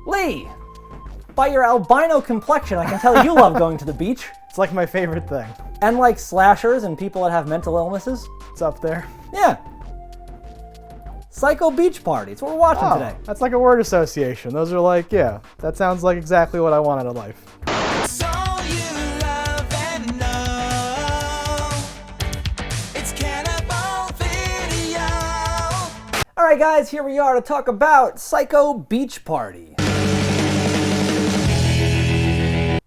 Lee, by your albino complexion, I can tell you love going to the beach. It's like my favorite thing. And like slashers and people that have mental illnesses. It's up there. Yeah. Psycho Beach Party. It's what we're watching today. That's like a word association. Those are like, yeah, that sounds like exactly what I want out of life. Alright guys, here we are to talk about Psycho Beach Party.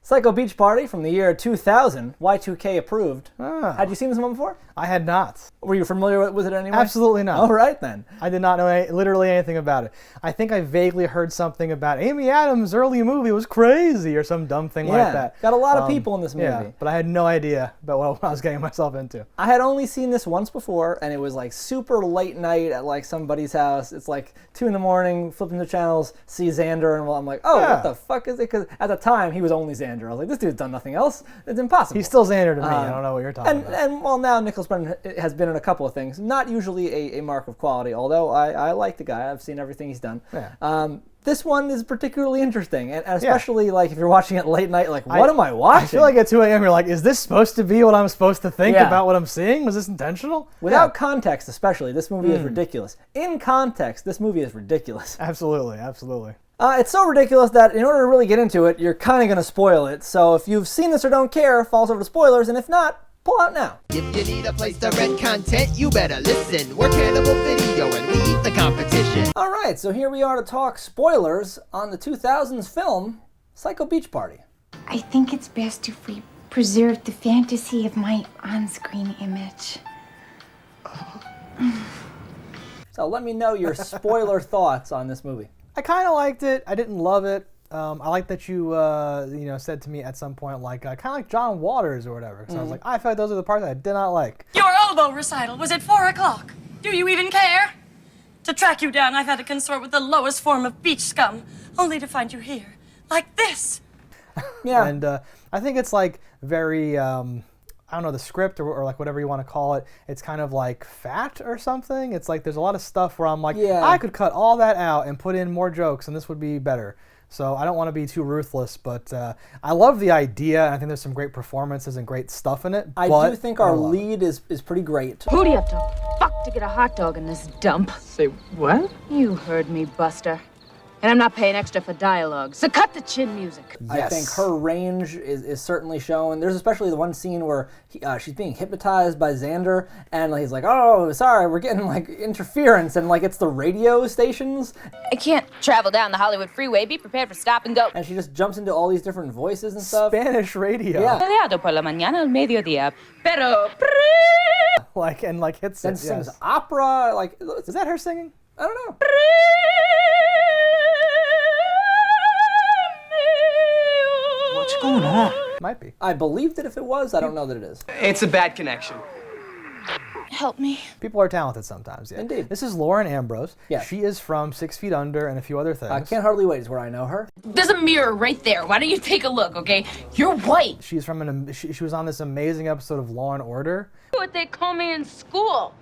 Psycho Beach Party from the year 2000, Y2K approved. Had you seen this one before? I had not. Were you familiar with it anyway? Absolutely not. All right then. I did not know literally anything about it. I think I vaguely heard something about Amy Adams' early movie was crazy or some dumb thing like that. Got a lot of people in this movie. Yeah, but I had no idea about what I was getting myself into. I had only seen this once before, and it was like super late night at like somebody's house. It's like 2 in the morning, flipping the channels, see Xander, and I'm like, oh, what the fuck is it? Because at the time, he was only Xander. I was like, this dude's done nothing else. It's impossible. He's still Xander to me. I don't know what you're talking about. And well, now Nicholas Brennan has been in a couple of things. Not usually a mark of quality, although I like the guy. I've seen everything he's done. Yeah. This one is particularly interesting, and especially like if you're watching it late night, like, what am I watching? I feel like at 2 a.m. you're like, is this supposed to be what I'm supposed to think about what I'm seeing? Was this intentional? Without context, especially, this movie is ridiculous. In context, this movie is ridiculous. Absolutely, absolutely. It's so ridiculous that in order to really get into it, you're kind of going to spoil it. So if you've seen this or don't care, falls over to spoilers, and if not, pull out now. If you need a place to rent content, you better listen. We're Cannibal Video and we eat the competition. All right, so here we are to talk spoilers on the 2000s film, Psycho Beach Party. I think it's best if we preserve the fantasy of my on-screen image. So let me know your spoiler thoughts on this movie. I kind of liked it. I didn't love it. I like that you, said to me at some point, like, kind of like John Waters or whatever. So I was like, I feel like those are the parts that I did not like. Your elbow recital was at 4 o'clock. Do you even care? To track you down, I've had to consort with the lowest form of beach scum, only to find you here, like this. Yeah. And I think it's like very, I don't know, the script or like whatever you want to call it, it's kind of like fat or something. It's like there's a lot of stuff where I'm like, I could cut all that out and put in more jokes and this would be better. So I don't want to be too ruthless, but I love the idea. And I think there's some great performances and great stuff in it. I do think our lead is pretty great. Who do you have to fuck to get a hot dog in this dump? Say what? You heard me, Buster. And I'm not paying extra for dialogue, so cut the chin music. Yes. I think her range is certainly shown. There's especially the one scene where she's being hypnotized by Xander, and he's like, oh, sorry, we're getting like interference, and like it's the radio stations. I can't travel down the Hollywood freeway. Be prepared for stop and go. And she just jumps into all these different voices and stuff. Spanish radio. Yeah. Por la mañana al mediodía, pero... Like, and like hits then it, sings opera. Like, is that her singing? I don't know. What's going on? Might be. I believed it if it was. I don't know that it is. It's a bad connection. Help me. People are talented sometimes, yeah. Indeed. This is Lauren Ambrose. Yeah. She is from 6 Feet Under and a few other things. I Can't Hardly Wait is where I know her. There's a mirror right there. Why don't you take a look, okay? You're white. She's from she was on this amazing episode of Law and Order. What they call me in school.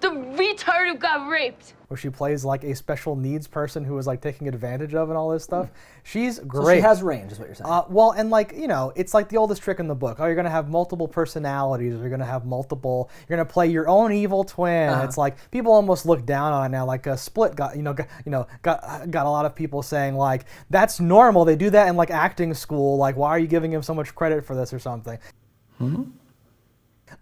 The retard who got raped. Where she plays like a special needs person who is like taking advantage of and all this stuff. She's great. So she has range, is what you're saying. Well, and like, it's like the oldest trick in the book. Oh, you're going to have multiple personalities, or you're going to have multiple, you're going to play your own evil twin. It's like, people almost look down on it now. Like Split got a lot of people saying like, that's normal. They do that in like acting school. Like, why are you giving him so much credit for this or something?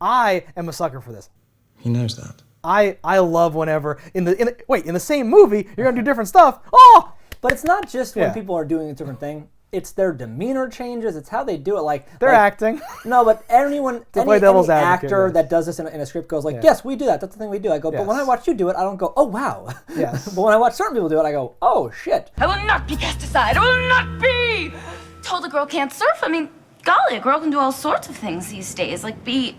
I am a sucker for this. He knows that. I love whenever in the same movie you're gonna do different stuff. Oh, but it's not just when people are doing a different thing. It's their demeanor changes. It's how they do it. Like they're acting. No, but any actor that does this in a script goes like, yes, we do that. That's the thing we do. I go, but when I watch you do it, I don't go, oh wow. Yes. But when I watch certain people do it, I go, oh shit. I will not be cast aside. I will not be. Told a girl can't surf. I mean, golly, a girl can do all sorts of things these days. Like be...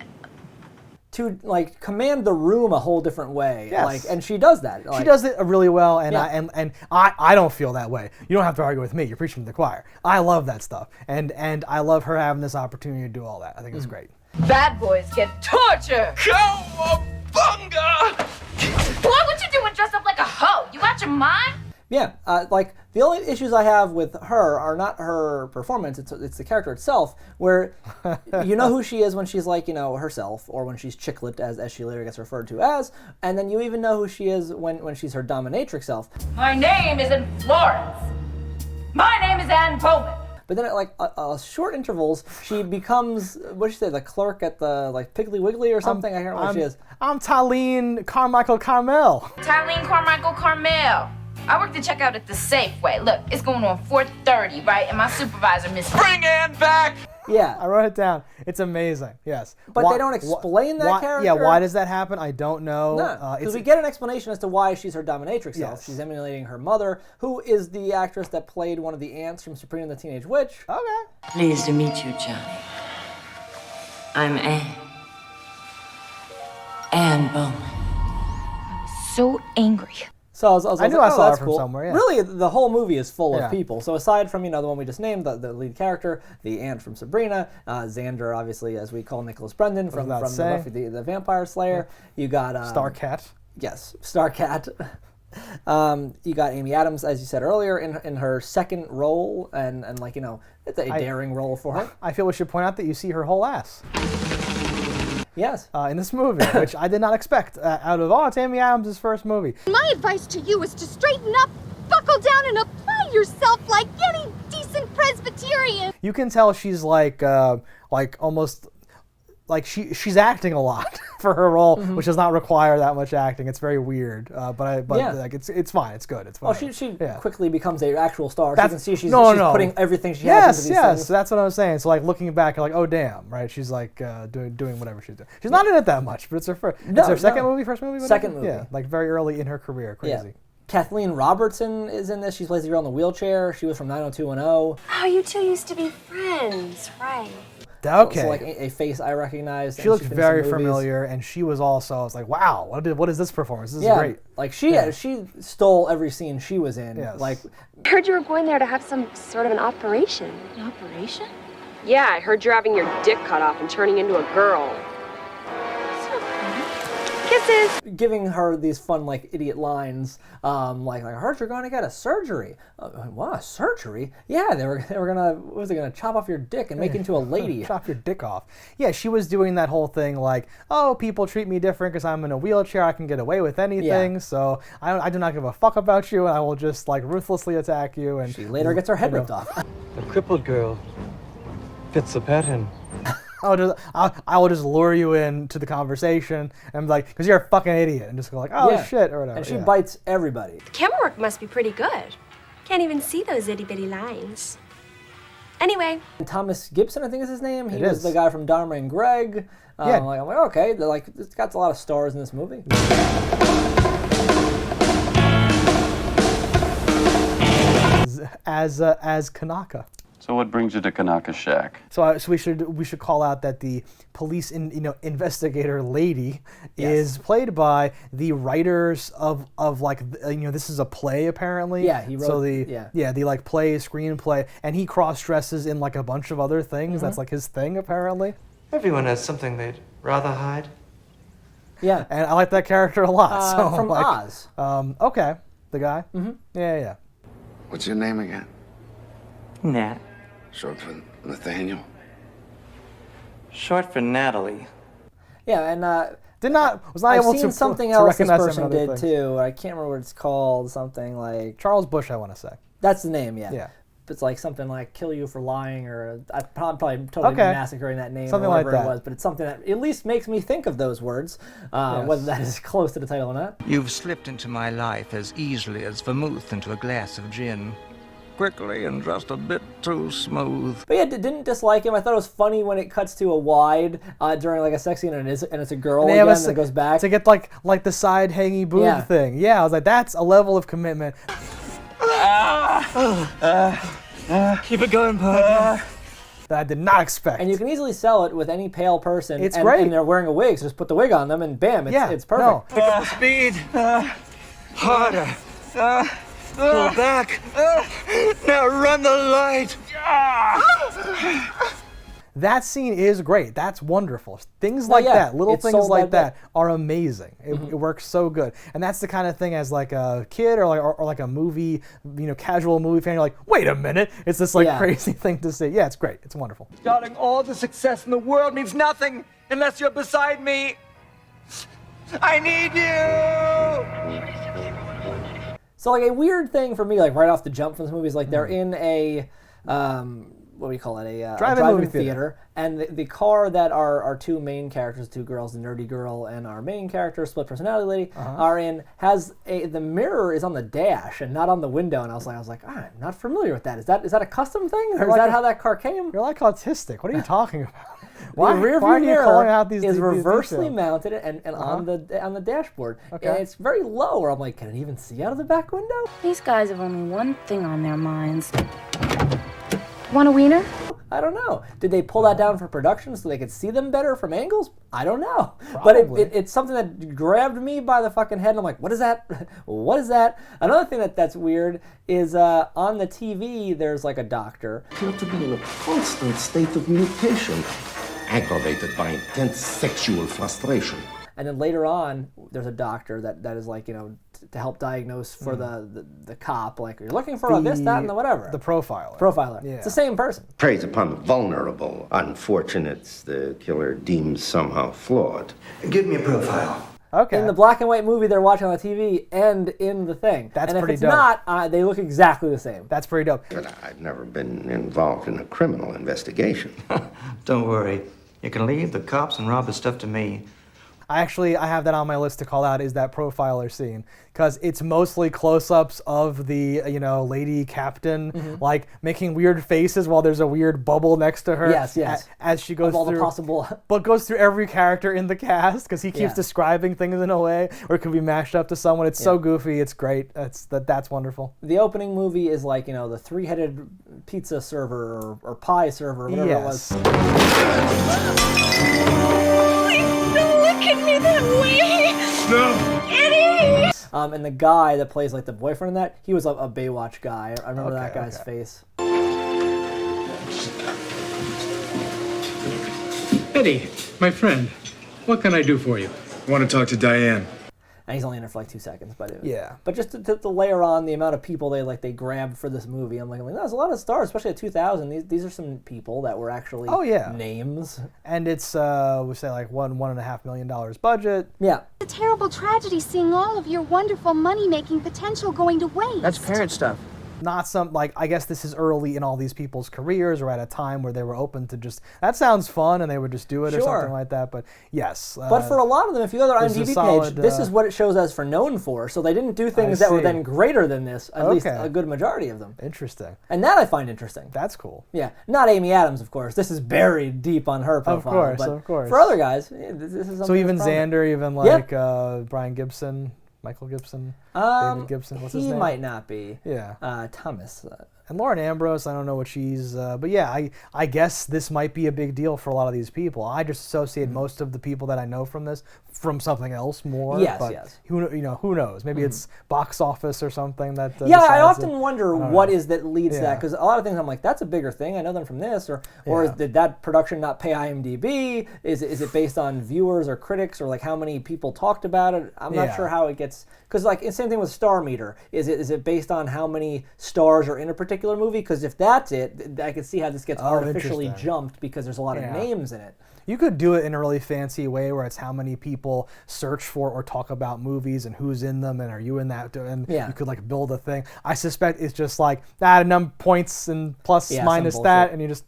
To like command the room a whole different way, yes. And she does that. She does it really well, and I don't feel that way. You don't have to argue with me. You're preaching to the choir. I love that stuff, and I love her having this opportunity to do all that. I think it's great. Bad boys get tortured. Cowabunga! What would you do and dress up like a hoe? You out your mind? Yeah, like the only issues I have with her are not her performance; it's the character itself. Where you know who she is when she's like herself, or when she's Chicklet, as she later gets referred to as, and then you even know who she is when she's her dominatrix self. My name isn't Florence. My name is Anne Bowman. But then at like short intervals, she becomes, what did you say, the clerk at the like Piggly Wiggly or something? I can't remember what she is. I'm Talene Carmichael Carmel. Talene Carmichael Carmel. I work the checkout at the Safeway. Look, it's going on 4:30, right? And my supervisor, Miss... Bring Anne back! Yeah. I wrote it down. It's amazing. Yes. But they don't explain that character. Yeah, why does that happen? I don't know. No, because we get an explanation as to why she's her dominatrix self. Yes. She's emulating her mother, who is the actress that played one of the aunts from Sabrina the Teenage Witch. Okay. Pleased to meet you, Johnny. I'm Anne. Anne Bowman. So angry. So I was I knew like, I saw that's her from cool. somewhere, yeah. Really, the whole movie is full Yeah. of people. So aside from the one we just named, the lead character, the aunt from Sabrina, Xander, obviously, as we call Nicholas Brendan from the Buffy the Vampire Slayer. Yeah. You got Starcat. Yes, Starcat. You got Amy Adams, as you said earlier, in her second role, and it's a daring role for her. I feel we should point out that you see her whole ass. Yes. In this movie, which I did not expect out of it's Amy Adams' first movie. My advice to you is to straighten up, buckle down, and apply yourself like any decent Presbyterian. You can tell she's like almost like she's acting a lot for her role, which does not require that much acting. It's very weird, but like it's fine. It's good. It's fine. Well, she quickly becomes an actual star. You can see she's putting everything she has into these things. That's what I was saying. So like looking back, you're like, oh damn, right? She's like doing whatever she's doing. She's not in it that much, but it's her first. It's her second movie, first movie. Second movie. Yeah, like very early in her career. Crazy. Yeah. Kathleen Robertson is in this. She plays the girl in the wheelchair. She was from 90210. Oh, you two used to be friends, right? Okay. So like a face I recognized. She looked very familiar, and she was also. I was like, wow, what is this performance? This is great. Like she stole every scene she was in. Yes. Like, I heard you were going there to have some sort of an operation. An operation? Yeah, I heard you're having your dick cut off and turning into a girl. Kisses. Giving her these fun idiot lines, like I heard you're going to get a surgery. What, a surgery? Yeah, they were gonna gonna chop off your dick and make you into a lady. Chop your dick off. Yeah, she was doing that whole thing like, oh, people treat me different because I'm in a wheelchair. I can get away with anything. So I do not give a fuck about you, and I will just ruthlessly attack you. And she later gets her head ripped off. The crippled girl fits the pattern. I will just lure you into the conversation and be like, because you're a fucking idiot, and just go like, oh shit, or whatever. And she bites everybody. The camera work must be pretty good. Can't even see those itty bitty lines. Anyway. Thomas Gibson, I think is his name. He was the guy from Dharma and Greg. I'm like, okay, it's got a lot of stars in this movie. As Kanaka. So what brings you to Kanaka Shack? So we should call out that the police investigator lady is played by the writers of this is a play apparently. Yeah, he wrote. So the play screenplay, and he cross dresses in a bunch of other things. That's his thing apparently. Everyone has something they'd rather hide. Yeah, and I like that character a lot. So from Oz. Okay, the guy. Mm-hmm. Yeah. What's your name again? Nat. Short for Nathaniel. Short for Natalie. Yeah, and was not able to. I've seen something else this person did too. I can't remember what it's called. Something like Charles Bush, I want to say. That's the name. Yeah. Yeah. It's like something like "kill you for lying," or I'm probably totally massacring that name, something or whatever like that. It was. But it's something that at least makes me think of those words, whether that is close to the title or not. You've slipped into my life as easily as vermouth into a glass of gin. Quickly and just a bit too smooth. But yeah, didn't dislike him. I thought it was funny when it cuts to a wide during a sex scene and it's a girl again and it goes back. To get like the side hanging boob thing. Yeah, I was like, that's a level of commitment. Keep it going, partner. That I did not expect. And you can easily sell it with any pale person. It's great. And they're wearing a wig, so just put the wig on them and bam, it's perfect. No. Pick up the speed. Harder. Pull back. Now run the light. that scene is great. That's wonderful. Things like that, little things like that are amazing. It works so good. And that's the kind of thing as like a kid or like a movie, casual movie fan, you're like, wait a minute. It's this like crazy thing to say. Yeah, it's great. It's wonderful. Darling, all the success in the world means nothing unless you're beside me. I need you! So like a weird thing for me, like right off the jump from this movie is like they're in a what do you call it? A drive-in movie theater. And the car that our two main characters, two girls, the nerdy girl and our main character, split personality lady, are in, has the mirror is on the dash and not on the window. And I was like, I'm not familiar with that. Is that a custom thing, or is that how that car came? You're like autistic. What are you talking about? Why the rear view mirror is reversely details? Mounted and on the dashboard. Okay. And it's very low, where I'm like, can it even see out of the back window? These guys have only one thing on their minds. Want a wiener? I don't know. Did they pull that down for production so they could see them better from angles? I don't know. Probably. But it's something that grabbed me by the fucking head. And I'm like, what is that? What is that? Another thing that's weird is on the TV, there's like a doctor. Appear to be in a constant state of mutation, aggravated by intense sexual frustration. And then later on, there's a doctor that is like, to help diagnose for the cop, like, you're looking for this, that, and the whatever. The profiler. Profiler. Yeah. It's the same person. Preys upon the vulnerable, unfortunates the killer deems somehow flawed. Give me a profile. Okay. In the black and white movie they're watching on the TV and in the thing. That's and pretty if dope. it's not, they look exactly the same. That's pretty dope. But I've never been involved in a criminal investigation. Don't worry. You can leave the cops and rob the stuff to me. I have that on my list to call out, is that profiler scene, because it's mostly close-ups of the lady captain like making weird faces while there's a weird bubble next to her. Yes. As she goes all through the possible, but goes through every character in the cast because he keeps describing things in a way, or it could be mashed up to someone. It's so goofy. It's great. That's wonderful. The opening movie is like the three-headed pizza server or pie server, or whatever it was. Look at me that way! No! Eddie! And the guy that plays like the boyfriend in that, he was a Baywatch guy. I remember that guy's face. Eddie, my friend, what can I do for you? I want to talk to Diane. And he's only in there for like 2 seconds, but yeah. But just to layer on the amount of people they grabbed for this movie, I'm like, there's a lot of stars, especially at 2000. These are some people that were actually names. And it's we say like $1.5 million budget. Yeah. It's a terrible tragedy seeing all of your wonderful money-making potential going to waste. That's parent stuff. Not some, like, I guess this is early in all these people's careers or at a time where they were open to just, that sounds fun, and they would just do it or something like that. But yes. But for a lot of them, if you go to their IMDb page, this is what it shows as for known for. So they didn't do things that were then greater than this, at least a good majority of them. Interesting. And that I find interesting. That's cool. Yeah. Not Amy Adams, of course. This is buried deep on her profile. Of course. For other guys, this is something. So even Xander, even like Brian Gibson. Michael Gibson, David Gibson, what's his name? He might not be. Yeah. Thomas. And Lauren Ambrose, I don't know what she's, but yeah, I guess this might be a big deal for a lot of these people. I just associate most of the people that I know from this from something else more. Yes. Who knows? Maybe it's box office or something that. I often wonder what is that leads to that, because a lot of things I'm like, that's a bigger thing. I know them from this, or did that production not pay IMDb? Is it based on viewers or critics, or like how many people talked about it? I'm not sure how it gets. Because like the same thing with Star Meter. Is it based on how many stars are in a particular movie? Because if that's it, I can see how this gets artificially jumped because there's a lot of names in it. You could do it in a really fancy way where it's how many people search for or talk about movies and who's in them and are you in that, and you could like build a thing. I suspect it's just like number points and plus minus that, and you just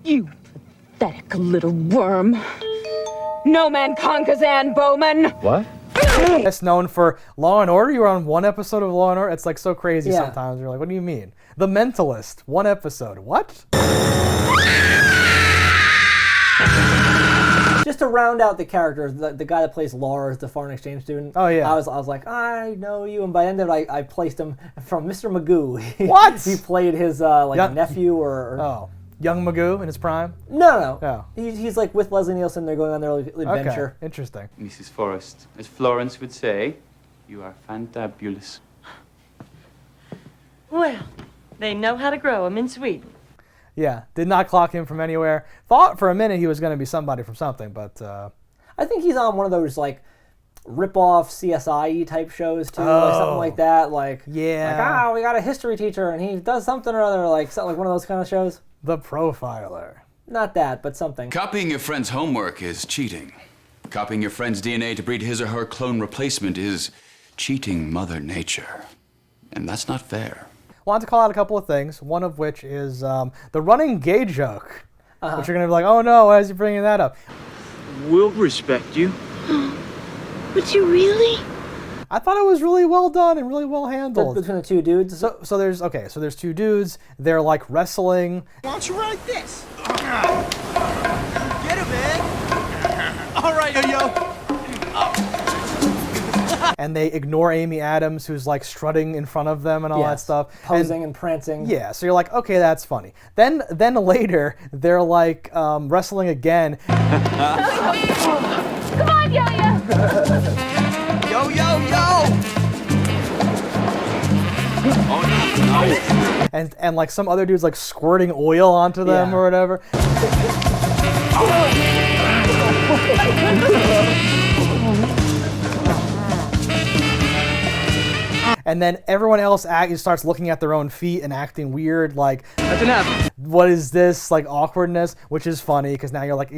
You pathetic little worm. No man conquers Anne Bowman. What? It's known for Law and Order. You were on one episode of Law and Order. It's like so crazy sometimes. You're like, what do you mean? The Mentalist, one episode. What? Just to round out the characters, the guy that plays Lars, the foreign exchange student. Oh yeah. I was like, I know you, and by the end of it, I placed him from Mr. Magoo. What? He played his nephew or young Magoo in his prime? No. He's like with Leslie Nielsen. They're going on their adventure. Okay. Interesting. Mrs. Forrest, as Florence would say, you are fantabulous. Well, they know how to grow them in Sweden. Yeah, did not clock him from anywhere. Thought for a minute he was going to be somebody from something, but... I think he's on one of those, like, rip-off CSI type shows, too, like something like that. Like, yeah. we got a history teacher, and he does something or other, like one of those kind of shows. The Profiler. Not that, but something. Copying your friend's homework is cheating. Copying your friend's DNA to breed his or her clone replacement is cheating Mother Nature. And that's not fair. Wanted to call out a couple of things, one of which is the running gay joke. Which you're going to be like, oh no, why is he bringing that up? We'll respect you. Would you really? I thought it was really well done and really well handled. Between the two dudes? So there's two dudes, they're like wrestling. Why don't you ride this? Get him, man! All right, yo-yo. And they ignore Amy Adams, who's like strutting in front of them and all that stuff. Posing and prancing. Yeah, so you're like, okay, that's funny. Then later, they're like wrestling again. Come on, yo-yo! Yo, yo, yo! And like some other dude's like squirting oil onto them or whatever. And then everyone else starts looking at their own feet and acting weird, like what is this, like awkwardness, which is funny because now you're like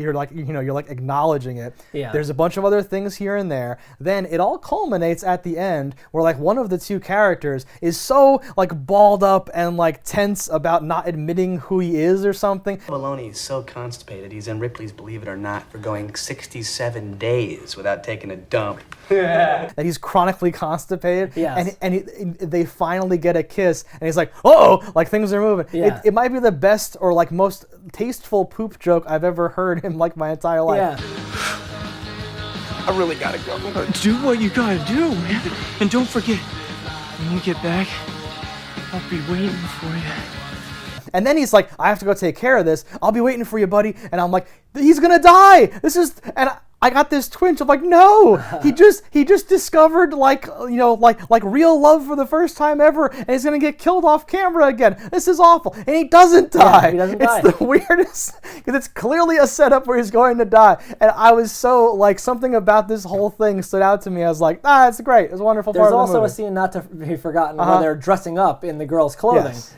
acknowledging it. Yeah. There's a bunch of other things here and there. Then it all culminates at the end where like one of the two characters is so like balled up and like tense about not admitting who he is or something. Maloney is so constipated he's in Ripley's Believe It or Not for going 67 days without taking a dump. That he's chronically constipated. Yes. And they finally get a kiss, and he's like, "Oh, like things are moving." Yeah. It might be the best or like most tasteful poop joke I've ever heard in like my entire life. Yeah. I really gotta go. Do what you gotta do, man. And don't forget, when you get back, I'll be waiting for you. And then he's like, "I have to go take care of this. I'll be waiting for you, buddy." And I'm like, "He's gonna die. I got this twinge of like, no, he just discovered like real love for the first time ever, and he's gonna get killed off camera again. This is awful, and he doesn't die. Yeah, he doesn't die. It's the weirdest because it's clearly a setup where he's going to die. And I was so like something about this whole thing stood out to me. I was like, it's great. It's a wonderful part of the movie. There's also a scene not to be forgotten where they're dressing up in the girl's clothing. Yes.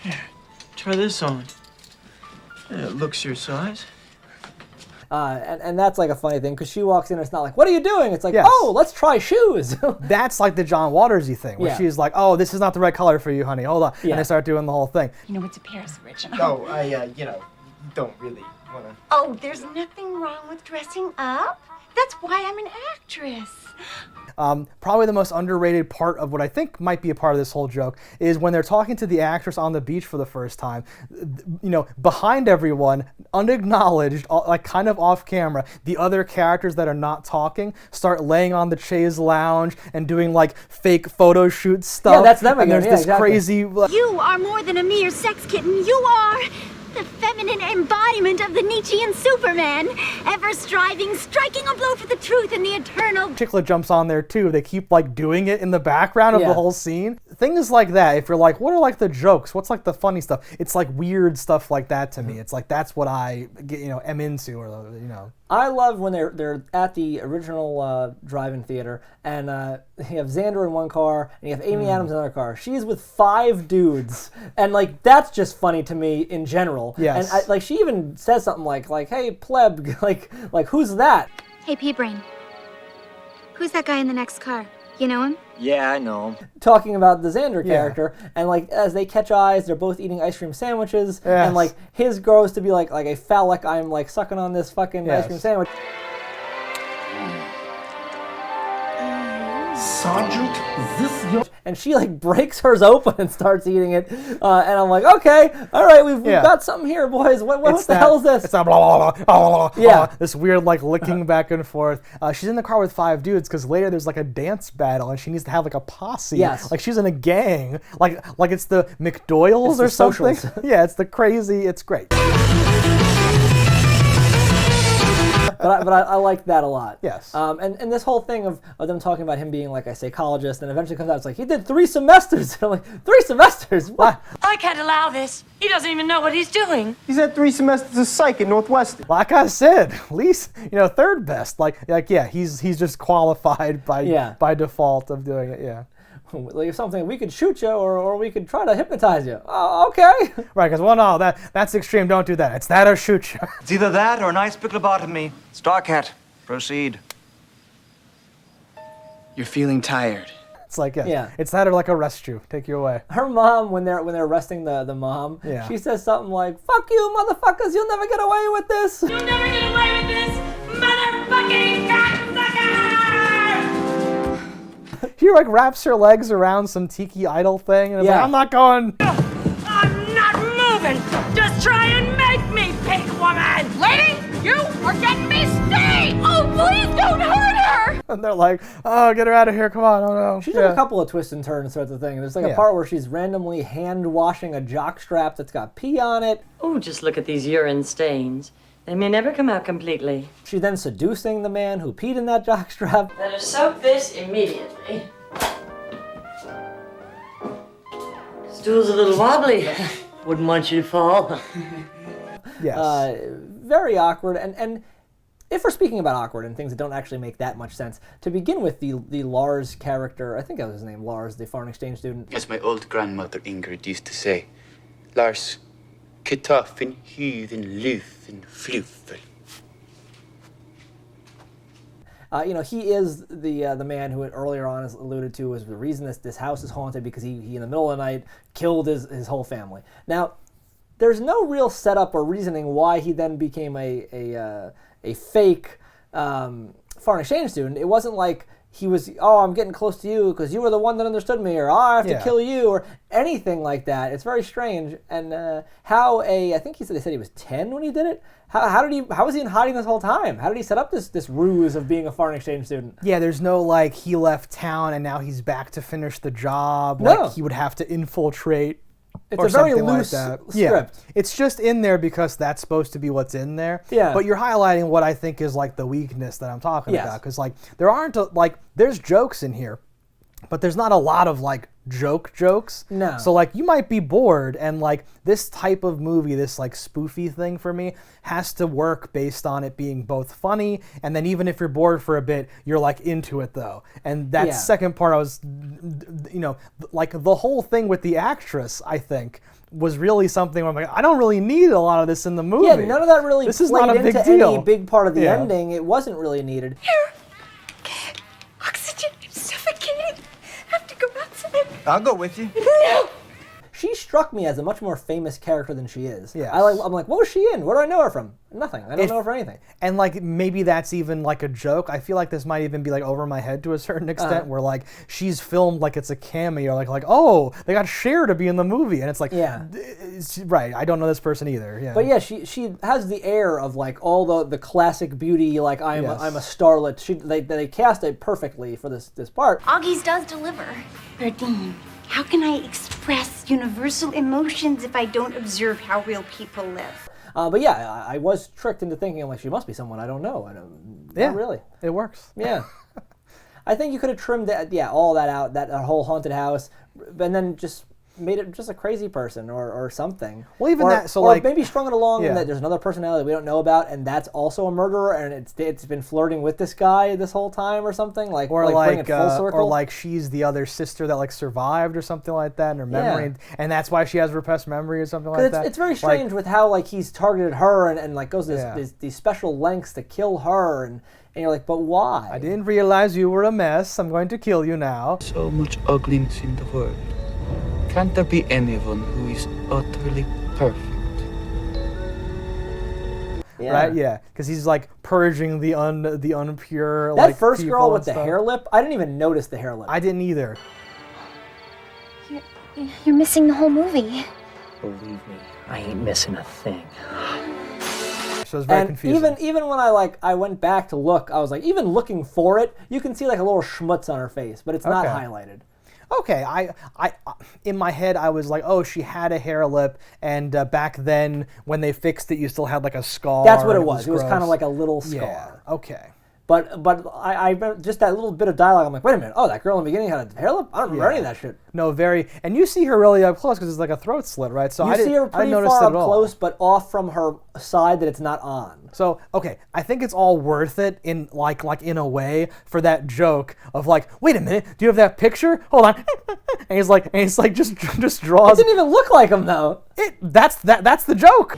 Here, try this on. It looks your size. And that's like a funny thing because she walks in and it's not like, what are you doing? It's like, oh, let's try shoes. That's like the John Watersy thing where she's like, oh, this is not the right color for you, honey. Hold on. And they start doing the whole thing. You know, it's a Paris original. Oh, I, don't really want to. Oh, there's nothing wrong with dressing up. That's why I'm an actress. Probably the most underrated part of what I think might be a part of this whole joke is when they're talking to the actress on the beach for the first time, behind everyone, unacknowledged, like kind of off camera, the other characters that are not talking start laying on the chaise lounge and doing like fake photo shoot stuff. Yeah, that's them again. And there's this crazy... You are more than a mere sex kitten. You are the feminine embodiment of the Nietzschean Superman, ever striving, striking a blow for the truth and the eternal. Chicklet jumps on there too. They keep like doing it in the background of the whole scene. Things like that. If you're like, what are like the jokes? What's like the funny stuff? It's like weird stuff like that to me. It's like that's what I am into, or I love when they're at the original drive-in theater and you have Xander in one car and you have Amy Adams in another car. She's with 5 dudes, and like that's just funny to me in general. Yes. And she even says something like hey pleb, like who's that? Hey, P-Brain. Who's that guy in the next car? You know him? Yeah, I know him. Talking about the Xander character, and like as they catch eyes, they're both eating ice cream sandwiches, and like his grows to be like a phallic, I'm like sucking on this fucking ice cream sandwich. Sergeant, this and she like breaks hers open and starts eating it, and I'm like, okay, all right, we've got something here, boys. What the hell is this? It's that blah blah blah blah blah. This weird like licking back and forth. She's in the car with 5 dudes because later there's like a dance battle and she needs to have like a posse. Yes. Like she's in a gang. Like it's the McDoyles or something. Yeah, it's the crazy. It's great. but I like that a lot. Yes. And this whole thing of them talking about him being like a psychologist, and eventually comes out, it's like, he did 3 semesters. I'm like, 3 semesters? What? I can't allow this. He doesn't even know what he's doing. He's had 3 semesters of psych at Northwestern. Like I said, at least, third best. Like yeah, he's just qualified by default of doing it, yeah. Like something, we could shoot you or we could try to hypnotize you. Oh, okay. Right, because, well, no, that's extreme. Don't do that. It's that or shoot you. It's either that or a nice big lobotomy. Starcat, proceed. You're feeling tired. It's like, it's that or like arrest you, take you away. Her mom, when they're arresting the mom, she says something like, "Fuck you, motherfuckers! You'll never get away with this. You'll never get away with this, motherfucking cocksucker!" She like wraps her legs around some tiki idol thing, and is like, I'm not going. I'm not moving. Just try and make me, pink woman. Lady, you are getting me stayed! Oh, please don't hurt her! And they're like, oh, get her out of here, come on, oh no. She took a couple of twists and turns throughout the thing. There's like a part where she's randomly hand washing a jockstrap that's got pee on it. Oh, just look at these urine stains. They may never come out completely. She's then seducing the man who peed in that jockstrap. Better soak this immediately. Stool's a little wobbly. Wouldn't want you to fall. Yes. Very awkward, and if we're speaking about awkward and things that don't actually make that much sense, to begin with, the Lars character, I think that was his name, Lars, the foreign exchange student. As my old grandmother Ingrid used to say, Lars, Kitoffen, Hyven, Lufen, Fluffel. He is the man who earlier on is alluded to as the reason this house is haunted, because he in the middle of the night killed his whole family. Now, there's no real setup or reasoning why he then became a fake foreign exchange student. It wasn't like he was, I'm getting close to you because you were the one that understood me, or I have to kill you, or anything like that. It's very strange. And I think they said he was 10 when he did it. How was he in hiding this whole time? How did he set up this ruse of being a foreign exchange student? Yeah, there's no like he left town and now he's back to finish the job. No. Like he would have to infiltrate. It's a very loose script. Yeah. It's just in there because that's supposed to be what's in there. Yeah. But you're highlighting what I think is like the weakness that I'm talking about. Because like there aren't there's jokes in here, but there's not a lot of like jokes. No. So like you might be bored, and like this type of movie, this like spoofy thing for me has to work based on it being both funny, and then even if you're bored for a bit, you're like into it though. And that second part, I was, like the whole thing with the actress, I think was really something where I'm like, I don't really need a lot of this in the movie. Yeah, none of that really this played is not a big into deal. any big part of the ending. It wasn't really needed. Oxygen, I'm suffocating. I have to go outside. I'll go with you. No! She struck me as a much more famous character than she is. Yes. I'm like, what was she in? Where do I know her from? Nothing. I don't know her for anything. And like maybe that's even like a joke. I feel like this might even be like over my head to a certain extent, where like she's filmed like it's a cameo, like oh, they got Cher to be in the movie, and it's like right. I don't know this person either. Yeah. But yeah, she has the air of like all the classic beauty. Like I'm a starlet. They cast it perfectly for this part. Augie's does deliver. Berdine, how can I express universal emotions if I don't observe how real people live? But yeah, I was tricked into thinking, like, she must be someone I don't know. Not really. It works. Yeah. I think you could have trimmed all that out, that whole haunted house, and then just made it just a crazy person or something. Well, even or maybe strung it along in that there's another personality that we don't know about, and that's also a murderer, and it's been flirting with this guy this whole time or something, bring it full circle. Or like she's the other sister that like survived or something like that in her memory, and that's why she has repressed memory or something like that. It's very strange with how like he's targeted her and like goes to these special lengths to kill her, and you're like, but why? I didn't realize you were a mess. I'm going to kill you now. So much ugliness in the world. Can't there be anyone who is utterly perfect? Yeah. Right? Yeah, because he's like purging the unpure. That like, first people girl with and the stuff. hair lip, I didn't even notice the hair lip. I didn't either. You're missing the whole movie. Believe me, I ain't missing a thing. So it's very and confusing. even when I went back to look, I was like, even looking for it, you can see like a little schmutz on her face, but it's not highlighted. okay, I in my head I was like, oh, she had a hair lip, and back then when they fixed it, you still had like a scar. That's what it was. It was kind of like a little scar. Yeah. Okay. But I just that little bit of dialogue. I'm like, wait a minute. Oh, that girl in the beginning had a hair lip. I don't remember any of that shit. No, very. And you see her really up close because it's like a throat slit, right? So you see her pretty far up close, but off from her side that it's not on. So okay, I think it's all worth it in like in a way for that joke of like, wait a minute, do you have that picture? Hold on, and he's like just draws. It didn't even look like him though. That's the joke.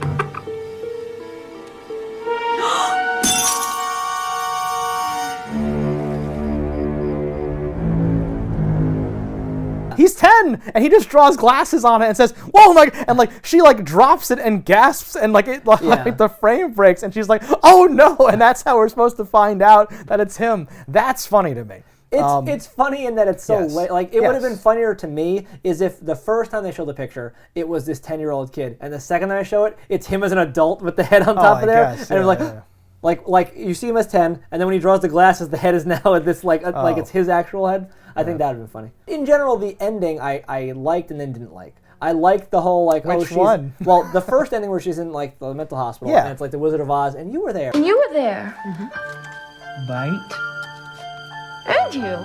He's 10, and he just draws glasses on it and says, "Whoa!" And she like drops it and gasps, and like the frame breaks, and she's like, "Oh no!" And that's how we're supposed to find out that it's him. That's funny to me. It's funny in that it's so late. Like it would have been funnier to me is if the first time they showed the picture, it was this 10-year-old kid, and the second time I show it, it's him as an adult with the head on top of there, and it was like you see him as 10, and then when he draws the glasses, the head is now at this like it's his actual head. I think that would have been funny. In general, the ending I liked and then didn't like. I liked the whole like Which one? Well, the first ending where she's in like the mental hospital and it's like the Wizard of Oz and you were there. And you were there. Bite. And you.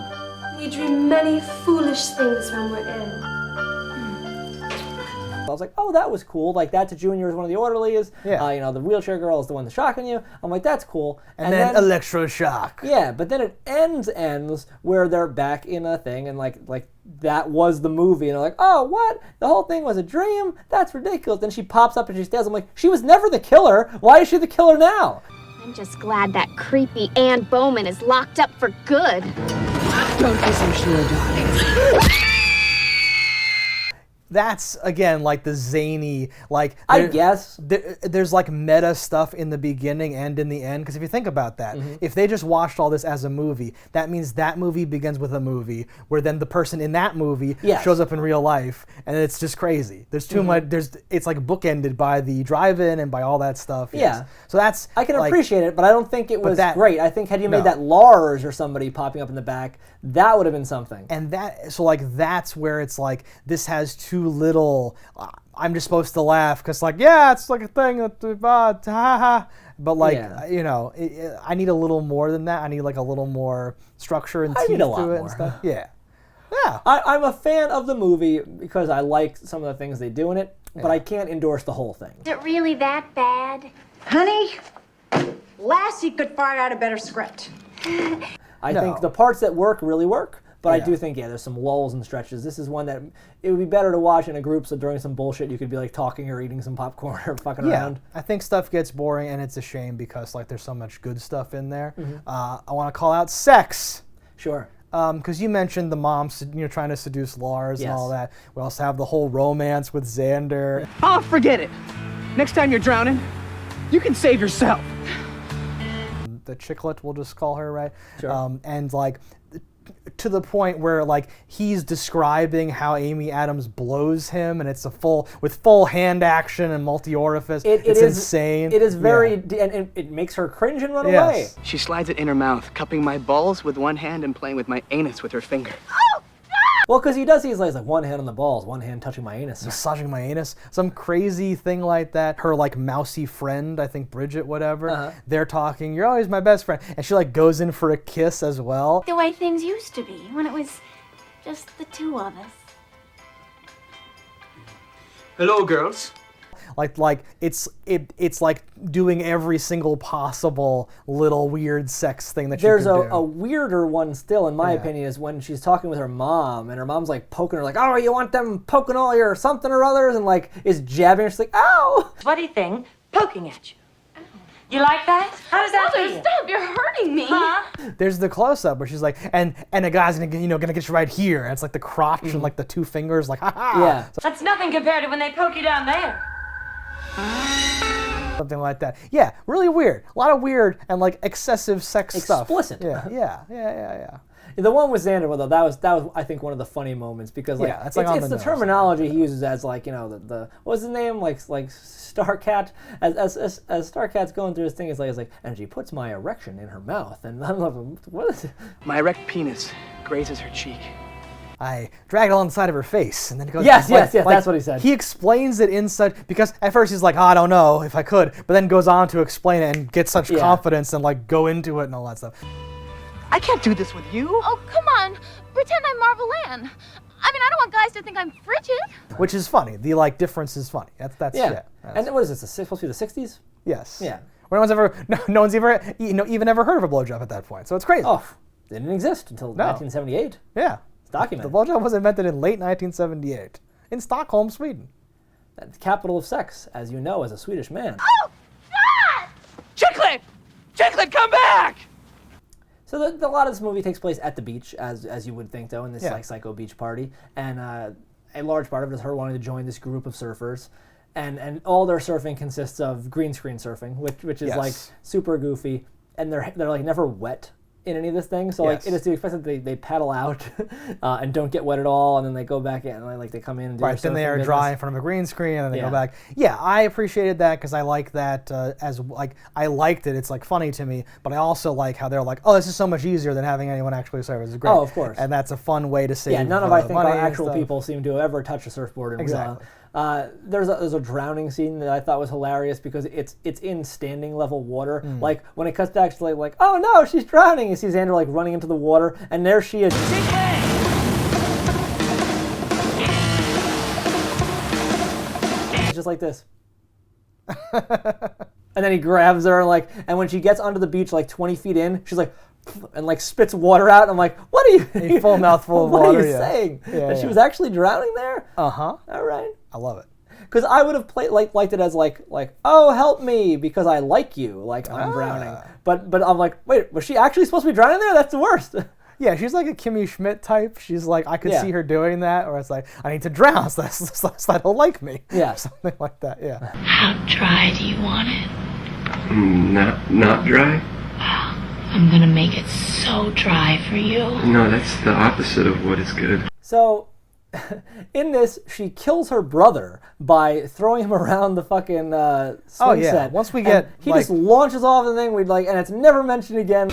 We dream many foolish things when we're in. I was like, oh, that was cool. Like, that's a junior is one of the orderlies. Yeah. The wheelchair girl is the one that's shocking you. I'm like, that's cool. And then electroshock. Yeah, but then it ends where they're back in a thing, and like that was the movie, and they're like, oh, what? The whole thing was a dream? That's ridiculous. Then she pops up and she stays. I'm like, she was never the killer. Why is she the killer now? I'm just glad that creepy Ann Bowman is locked up for good. Don't be so sure, darling. That's again like the zany I guess there's like meta stuff in the beginning and in the end, because if you think about that, if they just watched all this as a movie, that means that movie begins with a movie where then the person in that movie shows up in real life, and it's just crazy. There's too much. It's like bookended by the drive-in and by all that stuff. Yeah. So that's I can appreciate it, but I don't think it was great. I think had you made that Lars or somebody popping up in the back, that would have been something. And that's where it's like this has too little. I'm just supposed to laugh because it's like a thing that but I need a little more than that. I need like a little more structure and teeth to it and stuff. Yeah. I'm a fan of the movie because I like some of the things they do in it, but I can't endorse the whole thing. Is it really that bad? Honey, Lassie could find out a better script. I think the parts that work really work, but I do think, there's some lulls and stretches. This is one that it would be better to watch in a group, so during some bullshit you could be like talking or eating some popcorn or fucking around. I think stuff gets boring, and it's a shame because there's so much good stuff in there. I want to call out sex. Sure. Because you mentioned the mom trying to seduce Lars and all that. We also have the whole romance with Xander. Oh, forget it. Next time you're drowning, you can save yourself. The Chicklet, we'll just call her, right? Sure. And to the point where he's describing how Amy Adams blows him, and it's with full hand action and multi-orifice. It's insane. It is very, and it makes her cringe and run away. She slides it in her mouth, cupping my balls with one hand and playing with my anus with her finger. Well, because he does, he's like one hand on the balls, one hand touching my anus. Massaging my anus. Some crazy thing like that. Her mousy friend, I think Bridget, whatever, they're talking, you're always my best friend. And she goes in for a kiss as well. The way things used to be, when it was just the two of us. Hello, girls. It's like doing every single possible little weird sex thing that There's you can do. a weirder one still, in my opinion, is when she's talking with her mom, and her mom's poking her oh, you want them poking all your something or others, and is jabbing her. She's like, ow! Sweaty thing poking at you. You like that? How does that feel? Stop, you're hurting me. Huh? There's the close-up where she's and a guy's gonna get you right here, and it's the crotch and the two fingers, ha ha. Yeah. That's nothing compared to when they poke you down there. Something like that. Yeah, really weird. A lot of weird and excessive sex stuff. Explicit. Yeah. The one with Xander, though, that was I think one of the funny moments because it's the terminology he uses as the what's his name Starcat as Starcat's going through his thing is like and she puts my erection in her mouth and I don't know what is it? My erect penis grazes her cheek. I dragged it on the side of her face, and then it goes. Yes, that's what he said. He explains it in such because at first he's like, I don't know if I could, but then goes on to explain it and get such confidence and like go into it and all that stuff. I can't do this with you. Oh, come on. Pretend I'm Marvel Ann. I mean, I don't want guys to think I'm frigid. Which is funny. The like difference is funny. That's And what is this? Supposed to be the 60s? Yes. Yeah. No one's ever even ever heard of a blowjob at that point. So it's crazy. Oh, it didn't exist until 1978. Yeah. It's documented. The blowjob was invented in late 1978 in Stockholm, Sweden. The capital of sex, as you know, as a Swedish man. Oh, God! Chicklet! Chicklet, come back! So a lot of this movie takes place at the beach, as you would think, though, in this like psycho beach party, and a large part of it is her wanting to join this group of surfers, and all their surfing consists of green screen surfing, which is like super goofy, and they're like never wet in any of this thing, so like it is to expect that they paddle out and don't get wet at all, and then they go back in and like they come in and do then they are dry in front of a green screen and then they go back. Yeah, I appreciated that because I like that as like I liked it. It's like funny to me, but I also like how they're like, oh, this is so much easier than having anyone actually surf. This is great. Oh, of course. And that's a fun way to save. Yeah, none of I think money our actual and people seem to ever touch a surfboard in Exactly. There's a drowning scene that I thought was hilarious because it's in standing level water. Like when it cuts back to like, oh no, she's drowning. You see Xander like running into the water, and there she is. It's just like this. And then he grabs her and when she gets onto the beach like 20 feet in, she's like, and like spits water out. And I'm like, what are you? A full mouthful of water. What are you saying? That she was actually drowning there? Uh-huh. All right. I love it. Because I would have liked it as like oh, help me because I like you, like I'm drowning. But I'm like, wait, was she actually supposed to be drowning there? That's the worst. Yeah, she's like a Kimmy Schmidt type. She's like, I could see her doing that, or it's like, I need to drown so that he'll like me. Yeah. Something like that, yeah. How dry do you want it? Not dry? I'm gonna make it so dry for you. No, that's the opposite of what is good. So, in this, she kills her brother by throwing him around the fucking swing set. Once we get, he just launches off the thing. And it's never mentioned again.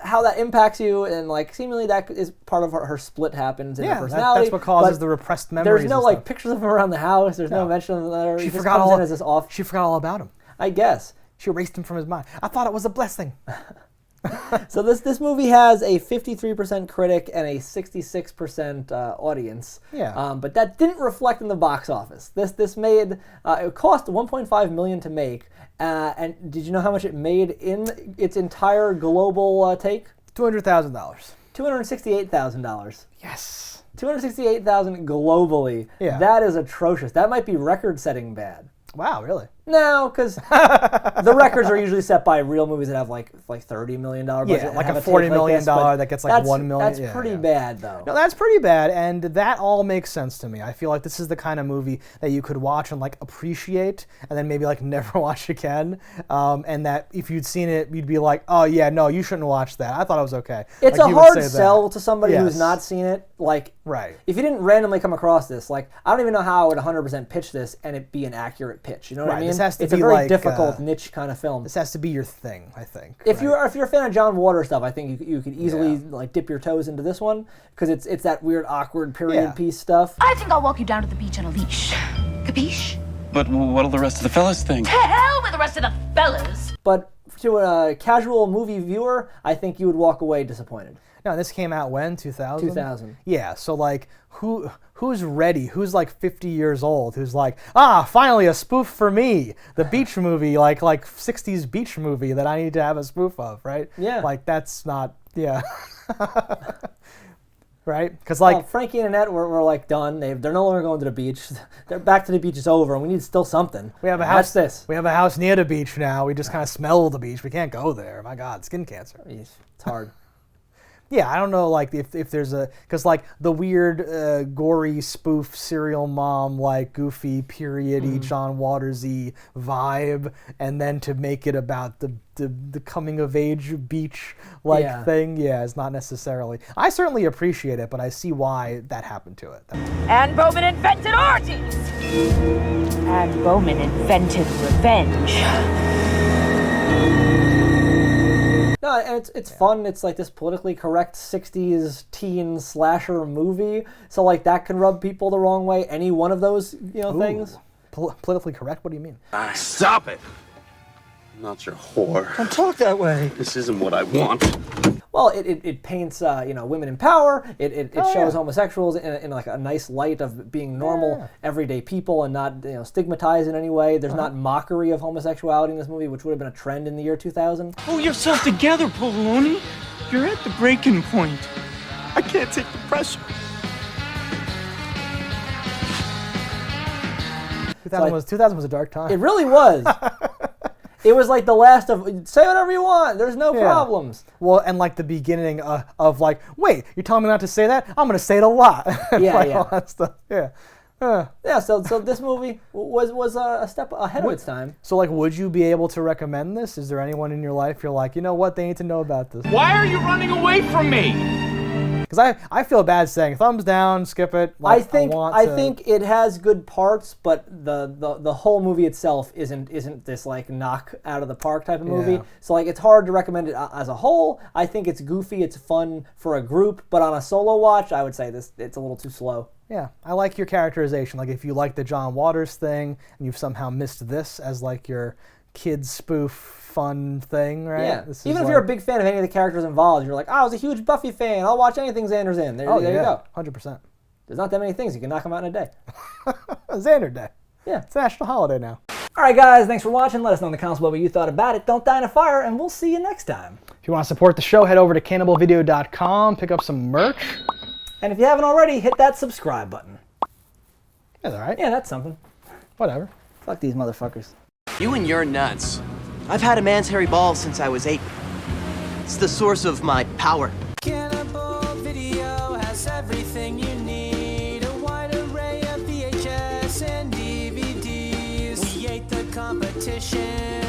How that impacts you, and like seemingly that is part of her split happens in her personality. That's what causes the repressed memories. There's no like pictures of him around the house. There's no mention of that. She forgot all about him. I guess she erased him from his mind. I thought it was a blessing. So this movie has a 53% critic and a 66% audience. Yeah. But that didn't reflect in the box office. This made it cost $1.5 million to make. And did you know how much it made in its entire global take? $200,000. $268,000. Yes. $268,000 globally. Yeah. That is atrocious. That might be record-setting bad. Wow, really? No, because the records are usually set by real movies that have like $30 million budget. Yeah, like a $40 million that gets like $1 million. That's pretty bad, though. No, that's pretty bad, and that all makes sense to me. I feel like this is the kind of movie that you could watch and like appreciate, and then maybe like never watch again. And that if you'd seen it, you'd be like, oh yeah, no, you shouldn't watch that. I thought it was okay. It's like, a hard sell to somebody who's not seen it. Like, right. If you didn't randomly come across this, like, I don't even know how I would 100% pitch this and it be an accurate pitch. You know what I mean? It's a very difficult niche kind of film. This has to be your thing, I think. If you're a fan of John Waters stuff, I think you could easily like dip your toes into this one because it's that weird, awkward period piece stuff. I think I'll walk you down to the beach on a leash. Capiche? But what'll the rest of the fellas think? To hell with the rest of the fellas! But to a casual movie viewer, I think you would walk away disappointed. No, this came out when? 2000? 2000. Yeah, so like, who's ready? Who's like 50 years old? Who's like, finally a spoof for me. The beach movie, like 60s beach movie that I need to have a spoof of, right? Yeah. Like, that's not, yeah. Right? Because like... Frankie and Annette were like done. They're no longer going to the beach. They're back to the beach is over, and we need still something. We have a house. That's this. We have a house near the beach now. We just kind of smell the beach. We can't go there. My God, skin cancer. It's hard. Yeah, I don't know, like, if there's a... Because, like, the weird, gory spoof serial mom, like, goofy, period-y, John Waters-y vibe, and then to make it about the coming-of-age beach-like thing, it's not necessarily... I certainly appreciate it, but I see why that happened to it. And Bowman invented orgies! And Bowman invented revenge. No, and it's fun. It's like this politically correct 60s teen slasher movie. So like that can rub people the wrong way. Any one of those, things. Politically correct? What do you mean? Stop it! I'm not your whore. Don't talk that way. This isn't what I want. Well, it paints women in power. It shows homosexuals in like a nice light of being normal, everyday people and not stigmatized in any way. There's not mockery of homosexuality in this movie, which would have been a trend in the year 2000. Pull yourself together, pepperoni. You're at the breaking point. I can't take the pressure. 2000 was a dark time. It really was. It was like the last of say whatever you want. There's no problems. Well, and like the beginning of like, wait, you're telling me not to say that? I'm gonna say it a lot. All that stuff. Yeah. So this movie was a step ahead of its time. So like, would you be able to recommend this? Is there anyone in your life you're like, you know what, they need to know about this? Why are you running away from me? Because I feel bad saying thumbs down, skip it. Like, I think it has good parts, but the whole movie itself isn't this like knock out of the park type of movie. Yeah. So like it's hard to recommend it as a whole. I think it's goofy, it's fun for a group, but on a solo watch, I would say it's a little too slow. Yeah, I like your characterization. Like if you like the John Waters thing and you've somehow missed this as like your kids spoof fun thing, right? Yeah. Even if you're a big fan of any of the characters involved, you're like, I was a huge Buffy fan. I'll watch anything Xander's in. There you go. 100%. There's not that many things. You can knock them out in a day. Xander Day. Yeah. It's a national holiday now. All right, guys. Thanks for watching. Let us know in the comments what you thought about it. Don't die in a fire, and we'll see you next time. If you want to support the show, head over to cannibalvideo.com, pick up some merch. And if you haven't already, hit that subscribe button. That's all right. Yeah, that's something. Whatever. Fuck these motherfuckers. You and your nuts. I've had a man's hairy balls since I was 8. It's the source of my power. Cannibal Video has everything you need. A wide array of VHS and DVDs. We ate the competition.